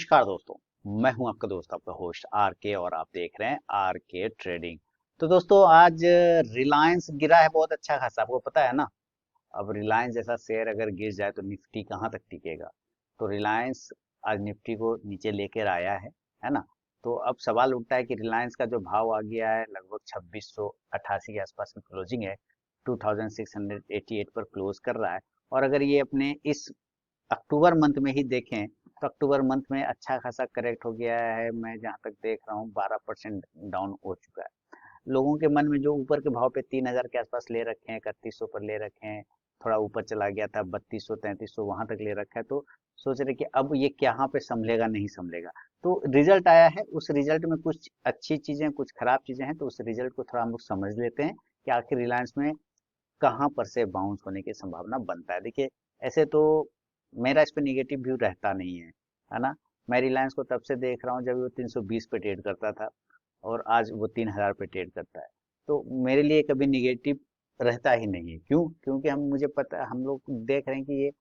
नमस्कार दोस्तों। मैं हूं आपका दोस्त, आपका होस्ट आर के, और आप देख रहे हैं आर के ट्रेडिंग। तो दोस्तों, आज रिलायंस गिरा है बहुत अच्छा खासा, आपको पता है ना। अब रिलायंस जैसा शेयर अगर गिर जाए तो निफ्टी कहाँ तक टिकेगा। तो रिलायंस आज निफ्टी को नीचे लेकर आया है ना। तो अब सवाल उठता है कि रिलायंस का जो भाव आ गया है लगभग 2688 के आसपास में क्लोजिंग है, 2688 पर क्लोज कर रहा है। और अगर ये अपने इस अक्टूबर मंथ में ही देखें तो अक्टूबर मंथ में अच्छा खासा करेक्ट हो गया है। मैं जहां तक देख रहा हूँ 12% डाउन हो चुका है। लोगों के मन में जो ऊपर के भाव पे 3000 के आसपास ले रखे हैं, 3100 पर ले रखे हैं, थोड़ा ऊपर चला गया था 3200 3300 वहां तक ले रखा है। तो सोच रहे कि अब ये यहाँ पे संभलेगा नहीं संभलेगा। तो रिजल्ट आया है, उस रिजल्ट में कुछ अच्छी चीजें कुछ खराब चीजें हैं, तो उस रिजल्ट को थोड़ा हम लोग समझ लेते हैं कि आखिर रिलायंस में कहाँ पर से बाउंस होने की संभावना बनता है। देखिए, ऐसे तो मेरा इस पे निगेटिव व्यू रहता नहीं है ना। मैं रिलायंस को तब से देख रहा हूँ जब वो 320 पे ट्रेड करता था, और आज वो 3000 पे ट्रेड करता है। तो मेरे लिए कभी निगेटिव रहता ही नहीं है। क्यों? क्योंकि मुझे पता है, हम लोग देख रहे हैं कि ये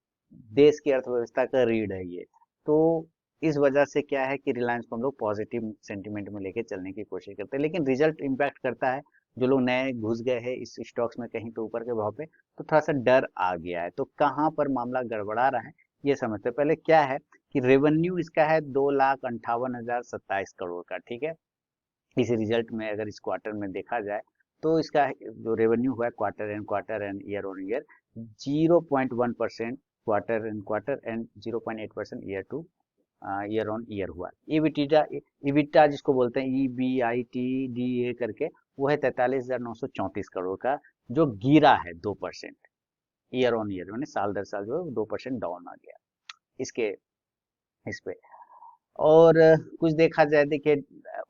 देश की अर्थव्यवस्था का रीढ़ है ये। तो इस वजह से क्या है कि रिलायंस को हम लोग पॉजिटिव सेंटिमेंट में लेके चलने की कोशिश करते हैं, लेकिन रिजल्ट इम्पैक्ट करता है। जो लोग नए घुस गए हैं इस स्टॉक्स में कहीं तो ऊपर के भाव पे, तो थोड़ा सा डर आ गया है। तो कहाँ पर मामला गड़बड़ा रहा है ये समझते हैं। पहले क्या है कि रेवेन्यू इसका है 2,58,027 करोड़ का, ठीक है। इस रिजल्ट में अगर इस क्वार्टर में देखा जाए तो इसका जो रेवेन्यू हुआ है quarter and year on year 0.1% quarter and quarter and 0.8% year two year on year हुआ। ईबिटा ईबिटा जिसको बोलते हैं EBITDA करके, वो है 43,934 करोड़ का, जो गिरा है 2% ईयर ऑन ईयर, मैंने साल दर साल जो है 2% डाउन आ गया इसके इस पे। और कुछ देखा जाए, देखिए,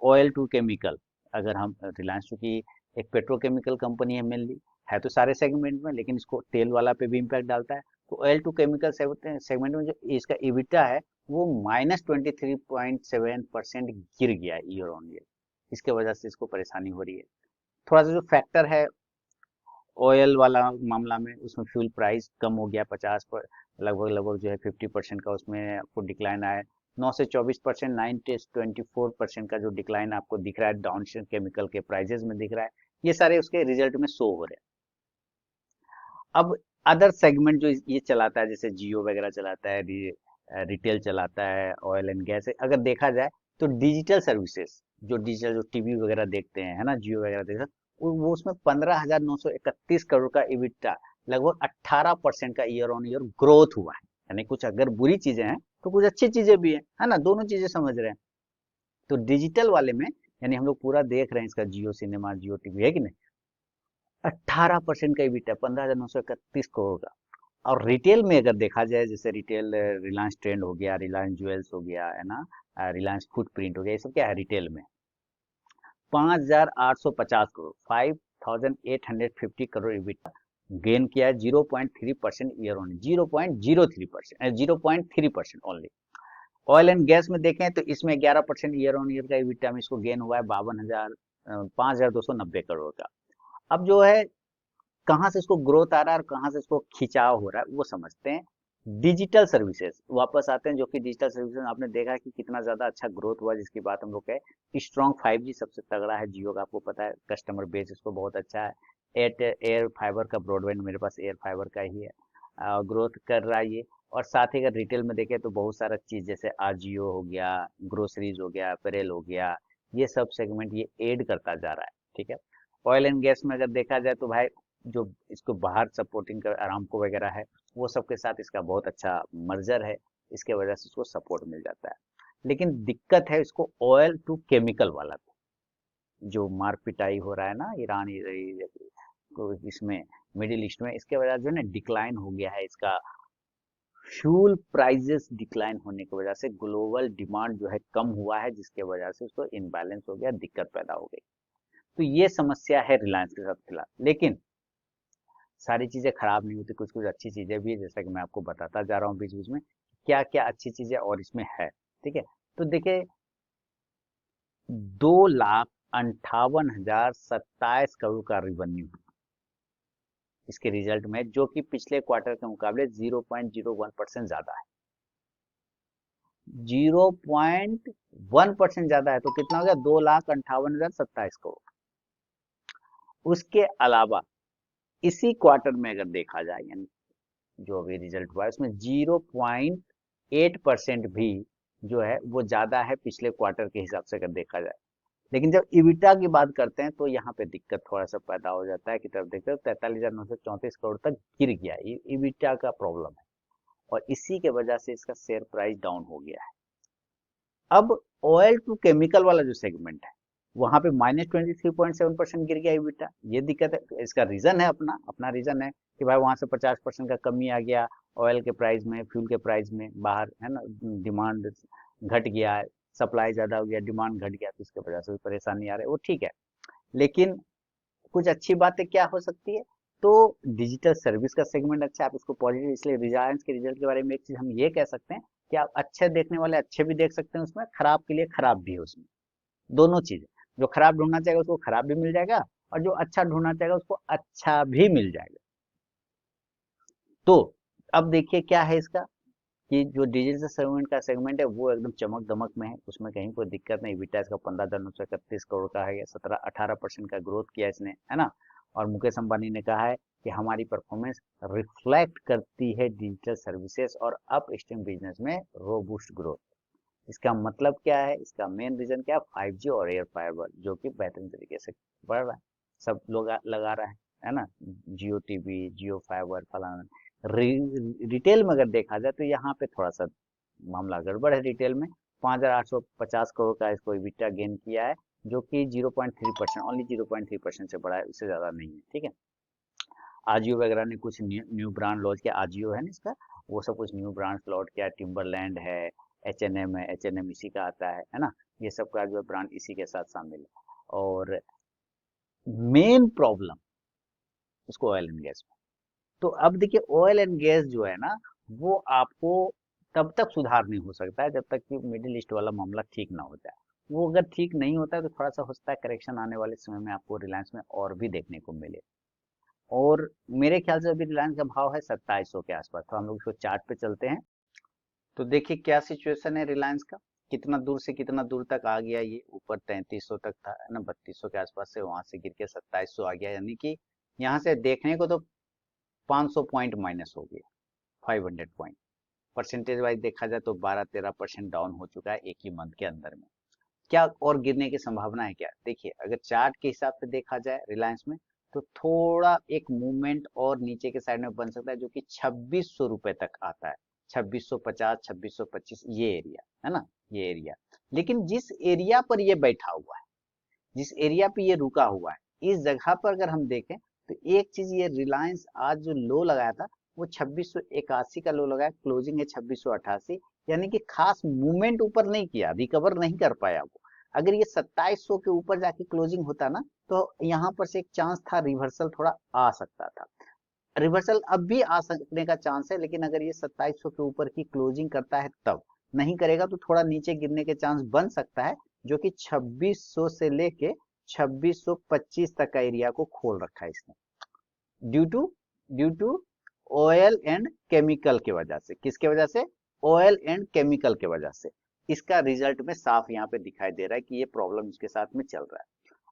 ऑयल टू केमिकल, अगर हम रिलायंस चूंकि एक पेट्रोकेमिकल कंपनी है मेनली, है तो सारे सेगमेंट में, लेकिन इसको तेल वाला पे भी इम्पैक्ट डालता है। तो ऑयल टू केमिकल सेगमेंट में जो इसका इबिटा है वो -23.7% गिर गया ईयर ऑन ईयर। इसके वजह से इसको परेशानी हो रही है। थोड़ा सा जो फैक्टर है ऑयल वाला मामला में, उसमें फ्यूल प्राइस कम हो गया 50 पर, लगभग लगभग जो है 50% का उसमें आपको डिक्लाइन आया। 9 से 24%, 9 से 24% का जो डिक्लाइन आपको दिख रहा है डाउनस्ट्रीम केमिकल के प्राइजेस में दिख रहा है। ये सारे उसके रिजल्ट में शो हो रहे हैं। अब अदर सेगमेंट जो ये चलाता है, जैसे जियो वगैरह चलाता है, रिटेल चलाता है, ऑयल एंड गैस, अगर देखा जाए तो डिजिटल सर्विसेज, जो डिजिटल जो टीवी वगैरह देखते हैं, है ना, जियो वगैरह देखते हैं, वो उसमें 15,931 करोड़ का इबिटा, लगभग 18% का ईयर ऑन ईयर ग्रोथ हुआ है। यानी कुछ अगर बुरी चीजें हैं तो कुछ अच्छी चीजें भी हैं, है ना, दोनों चीजें समझ रहे हैं। तो डिजिटल वाले में यानी हम लोग पूरा देख रहे हैं इसका, जियो सिनेमा, जियो टीवी, है कि नहीं, 18% का इबिटा, 15,931 करोड़ का। और रिटेल में अगर देखा जाए, जैसे रिटेल रिलायंस ट्रेंड हो गया, रिलायंस ज्वेल्स हो गया, है ना, रिलायंस फुटप्रिंट हो गया, ये सब क्या है रिटेल में, 5,850 करोड़, 5,850 करोड़ इबिटा गेन किया है, 0.3% year on, 0.03%, 0.3% only. Oil and gas में देखें तो इसमें 11% ईयर ऑन ईयर का इबिटा में इसको गेन हुआ है, 5,290 करोड़ का। अब जो है कहाँ से इसको ग्रोथ आ रहा है और कहाँ से इसको खिंचाव हो रहा है वो समझते हैं। डिजिटल सर्विसेज वापस आते हैं, जो कि डिजिटल सर्विसेज आपने देखा कि कितना ज्यादा अच्छा ग्रोथ हुआ, जिसकी बात हम लोग कहे। स्ट्रॉन्ग 5G सबसे तगड़ा है जियो का, आपको पता है, कस्टमर बेस इसको बहुत अच्छा है। एयर फाइबर का ब्रॉडबैंड मेरे पास एयर फाइबर का ही है, ग्रोथ कर रहा है ये। और साथ ही अगर रिटेल में देखें तो बहुत सारा चीज, जैसे आजियो हो गया, ग्रोसरीज हो गया, अपरेल हो गया, ये सब सेगमेंट ये ऐड करता जा रहा है, ठीक है। ऑयल एंड गैस में अगर देखा जाए तो भाई, जो इसको बाहर सपोर्टिंग कर अरामको वगैरह है, वो सबके साथ इसका बहुत अच्छा मर्जर है, इसके वजह से इसको सपोर्ट मिल जाता है। लेकिन दिक्कत है इसको ऑयल टू केमिकल वाला पे, जो मार पिटाई हो रहा है ना ईरान को इसमें, मिडिल ईस्ट में, इसके वजह से जो है ना डिक्लाइन हो गया है इसका। फ्यूल प्राइजेस डिक्लाइन होने की वजह से ग्लोबल डिमांड जो है कम हुआ है, जिसके वजह से उसको इनबैलेंस हो गया, दिक्कत पैदा हो गई। तो ये समस्या है रिलायंस के साथ फिलहाल। लेकिन सारी चीजें खराब नहीं होती, कुछ कुछ अच्छी चीजें भी है, जैसा कि मैं आपको बताता जा रहा हूँ बीच बीच में क्या क्या अच्छी चीजें और इसमें है, ठीक है। तो देखिए, 2,58,027 का रिवेन्यू इसके रिजल्ट में, जो कि पिछले क्वार्टर के मुकाबले 0.01% ज्यादा है। 0.1% ज्यादा है, तो कितना हो गया? 2,58,027 करोड़। उसके अलावा इसी क्वार्टर में अगर देखा जाए, यानी जो अभी रिजल्ट हुआ है उसमें 0.8% भी जो है वो ज्यादा है पिछले क्वार्टर के हिसाब से अगर देखा जाए। लेकिन जब इबिटा की बात करते हैं तो यहाँ पे दिक्कत थोड़ा सा पैदा हो जाता है कि तब देखते हैं 43,934 करोड़ तक गिर गया। ये इबिटा का प्रॉब्लम है और इसी के वजह से इसका शेयर प्राइस डाउन हो गया है। अब ऑयल टू केमिकल वाला जो सेगमेंट है वहां पे -23.7% गिर गया इबिटा। ये दिक्कत है। इसका रीजन है, अपना अपना रीजन है कि भाई वहां से 50% का कमी आ गया ऑयल के प्राइस में, फ्यूल के प्राइस में, बाहर है ना, डिमांड घट गया, सप्लाई ज्यादा हो गया, डिमांड घट गया, तो इसके वजह से भी परेशानी आ रही है, वो ठीक है। लेकिन कुछ अच्छी बातें क्या हो सकती है? तो डिजिटल सर्विस का सेगमेंट अच्छा है, आप इसको पॉजिटिव, इसलिए रिलायंस के रिजल्ट के बारे में एक चीज हम ये कह सकते हैं कि आप अच्छे देखने वाले अच्छे भी देख सकते हैं उसमें, खराब के लिए खराब भी है उसमें। दोनों चीजें, जो खराब ढूंढना चाहेगा उसको खराब भी मिल जाएगा और जो अच्छा ढूंढना चाहेगा उसको अच्छा भी मिल जाएगा। तो अब देखिए क्या है इसका, कि जो डिजिटल सेगमेंट का सेगमेंट है वो एकदम चमक दमक में है, उसमें कहीं कोई दिक्कत नहीं। विटा इसका 15,931 करोड़ का है, 17-18% का ग्रोथ किया इसने, है ना। और मुकेश अंबानी ने कहा है कि हमारी परफॉर्मेंस रिफ्लेक्ट करती है डिजिटल सर्विसेज और अप स्ट्रीम बिजनेस में रोबूस्ट ग्रोथ। इसका मतलब क्या है? इसका मेन रीजन क्या है? 5G और एयर फाइबर जो कि बेहतरीन तरीके से बढ़ रहा है, सब लोग लगा रहा है ना। जियो टीवी, जियो फाइबर, फलाना। रिटेल में अगर देखा जाए तो यहाँ पे थोड़ा सा मामला गड़बड़ है। रिटेल में 5,850 करोड़ का इसको इबिटा गेन किया है, जो कि 0.3%, ओनली 0.3% से बड़ा है, उससे ज्यादा नहीं है, ठीक है। आजियो वगैरह ने कुछ न्यू ब्रांड लॉन्च किया, आजियो है ना इसका, वो सब कुछ न्यू ब्रांड लॉन्च किया, टिम्बरलैंड है, H&M है, H&M इसी का आता है ना। ये सब का जो ब्रांड इसी के साथ शामिल है। और मेन प्रॉब्लम उसको ऑयल एंड गैस में। तो अब देखिए ऑयल एंड गैस जो है ना, वो आपको तब तक सुधार नहीं हो सकता है जब तक कि मिडिल ईस्ट वाला मामला ठीक ना हो जाए। वो अगर ठीक नहीं होता है तो थोड़ा सा हो सकता है करेक्शन आने वाले समय में आपको रिलायंस में और भी देखने को मिले। और मेरे ख्याल से अभी रिलायंस का भाव है 2700 के आसपास। तो हम लोग इसको चार्ट पे चलते हैं, तो देखिए क्या सिचुएशन है रिलायंस का, कितना दूर से कितना दूर तक आ गया। ये ऊपर 3300 तक था, है ना, 3200 के आसपास से, वहां से गिर के 2700 आ गया, यानी कि यहाँ से देखने को तो 500 पॉइंट माइनस हो गया, 500 पॉइंट। परसेंटेज वाइज देखा जाए तो 12-13% डाउन हो चुका है एक ही मंथ के अंदर में। क्या और गिरने की संभावना है क्या? देखिए अगर चार्ट के हिसाब से देखा जाए रिलायंस में, तो थोड़ा एक मूवमेंट और नीचे के साइड में बन सकता है, जो कि 2600 रुपए तक आता है। 2650, 2625, ये एरिया है ना, ये एरिया। लेकिन जिस एरिया पर ये बैठा हुआ है, जिस एरिया पे ये रुका हुआ है, इस जगह पर अगर हम देखें तो एक चीज, ये रिलायंस आज जो लो लगाया था वो 2681 का लो लगाया, क्लोजिंग है 2688, यानी कि खास मूवमेंट ऊपर नहीं किया, रिकवर नहीं कर पाया वो। अगर ये 2700 के ऊपर जाके क्लोजिंग होता ना, तो यहाँ पर से एक चांस था रिवर्सल थोड़ा आ सकता था। रिवर्सल अब भी आ सकने का चांस है, लेकिन अगर ये 2700 के ऊपर की क्लोजिंग करता है तब, नहीं करेगा तो थोड़ा नीचे गिरने के चांस बन सकता है, जो कि 2600 से लेके 2625 तक का एरिया को खोल रखा है इसने, due to oil and chemical के वजह से। किसके वजह से? ऑयल एंड केमिकल के वजह से। इसका रिजल्ट में साफ यहाँ पे दिखाई दे रहा है कि ये प्रॉब्लम इसके साथ में चल रहा है।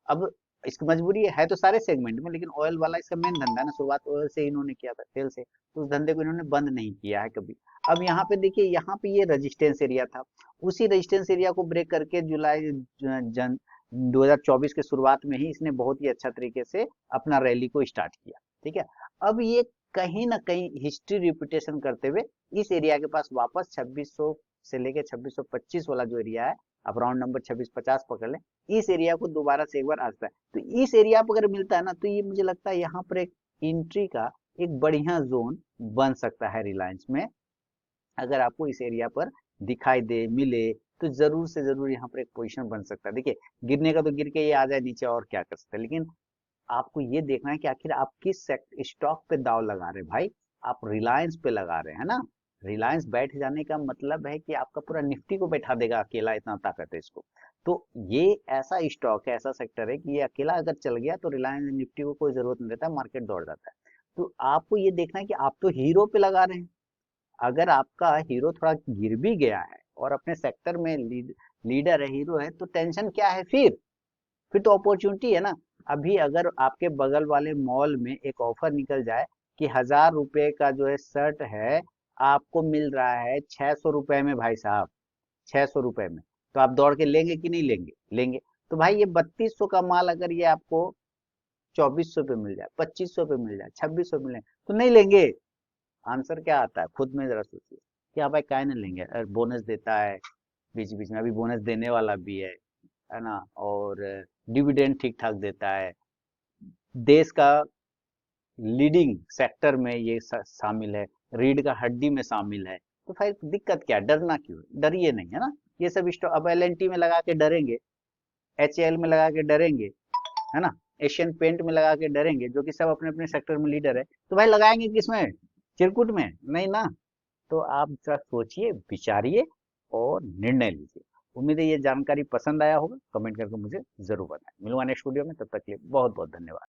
अब इसकी मजबूरी है तो सारे सेगमेंट में, लेकिन ऑयल वाला इसका मेन धंधा है ना, शुरुआत ऑयल से इन्होंने किया था, तेल से, तो उस धंधे को इन्होंने बंद नहीं किया है कभी। अब यहाँ पे देखिए, यहाँ पे ये रेजिस्टेंस एरिया था, उसी रेजिस्टेंस एरिया को ब्रेक करके जुलाई जन 2024 के शुरुआत में ही इसने बहुत ही अच्छा तरीके से अपना रैली को स्टार्ट किया, ठीक है। अब ये कहीं ना कहीं हिस्ट्री रिपीटेशन करते हुए इस एरिया के पास वापस 2600 से लेके 2625 वाला जो एरिया है, आप राउंड नंबर 2650 पकड़ लें, इस एरिया को दोबारा से एक बार आता है। तो इस एरिया पर अगर मिलता है ना, तो ये मुझे लगता है यहाँ पर एक एंट्री का एक बढ़िया जोन बन सकता है रिलायंस में। अगर आपको इस एरिया पर दिखाई दे, मिले, तो जरूर से जरूर यहाँ पर एक पोजीशन बन सकता है। देखिए गिरने का तो गिर के ये आ जाए नीचे, और क्या कर सकते हैं, लेकिन आपको ये देखना है कि आखिर आप किस स्टॉक पे दाव लगा रहे हैं भाई। आप रिलायंस पे लगा रहे हैं ना। रिलायंस बैठ जाने का मतलब है कि आपका पूरा निफ्टी को बैठा देगा अकेला, इतना ताकत है इसको। तो ये ऐसा स्टॉक है, ऐसा सेक्टर है कि ये अकेला अगर चल गया तो रिलायंस निफ्टी को कोई जरूरत नहीं रहता, मार्केट दौड़ जाता है। तो आपको ये देखना है कि आप तो हीरो पे लगा रहे हैं। अगर आपका हीरो थोड़ा गिर भी गया है और अपने सेक्टर में लीडर है, हीरो है, तो टेंशन क्या है फिर तो अपॉर्चुनिटी है ना। अभी अगर आपके बगल वाले मॉल में एक ऑफर निकल जाए कि 1000 रुपए का जो है शर्ट है, आपको मिल रहा है 600 रुपए में भाई साहब, 600 रुपए में, तो आप दौड़ के लेंगे कि नहीं लेंगे? लेंगे। तो भाई ये 3200 का माल अगर ये आपको 2400 पे मिल जाए, 2500 पे मिल जाए, 2600 पे मिल जाए, तो नहीं लेंगे। आंसर क्या आता है खुद में जरा सोचिए कि हाँ भाई काहे नहीं लेंगे, अरे बोनस देता है, बीच बीच में अभी बोनस देने वाला भी है ना, और डिविडेंड ठीक ठाक देता है, देश का लीडिंग सेक्टर में ये शामिल है, रीढ़ का हड्डी में शामिल है, तो फिर दिक्कत क्या है? डरना क्यों है? डरिए नहीं, है ना। ये सब स्टॉक अब एल में लगा के डरेंगे, एच में लगा के डरेंगे, है ना, एशियन पेंट में लगा के डरेंगे, जो कि सब अपने अपने सेक्टर में लीडर है, तो भाई लगाएंगे किसमें? चिरकुट में नहीं ना। तो आप जरा सोचिए, विचारिए और निर्णय लीजिए। उम्मीद है ये जानकारी पसंद आया होगा। कमेंट करके मुझे जरूर बताएं। मिलूंगा नेक्स्ट वीडियो में, तब तक के लिए बहुत बहुत धन्यवाद।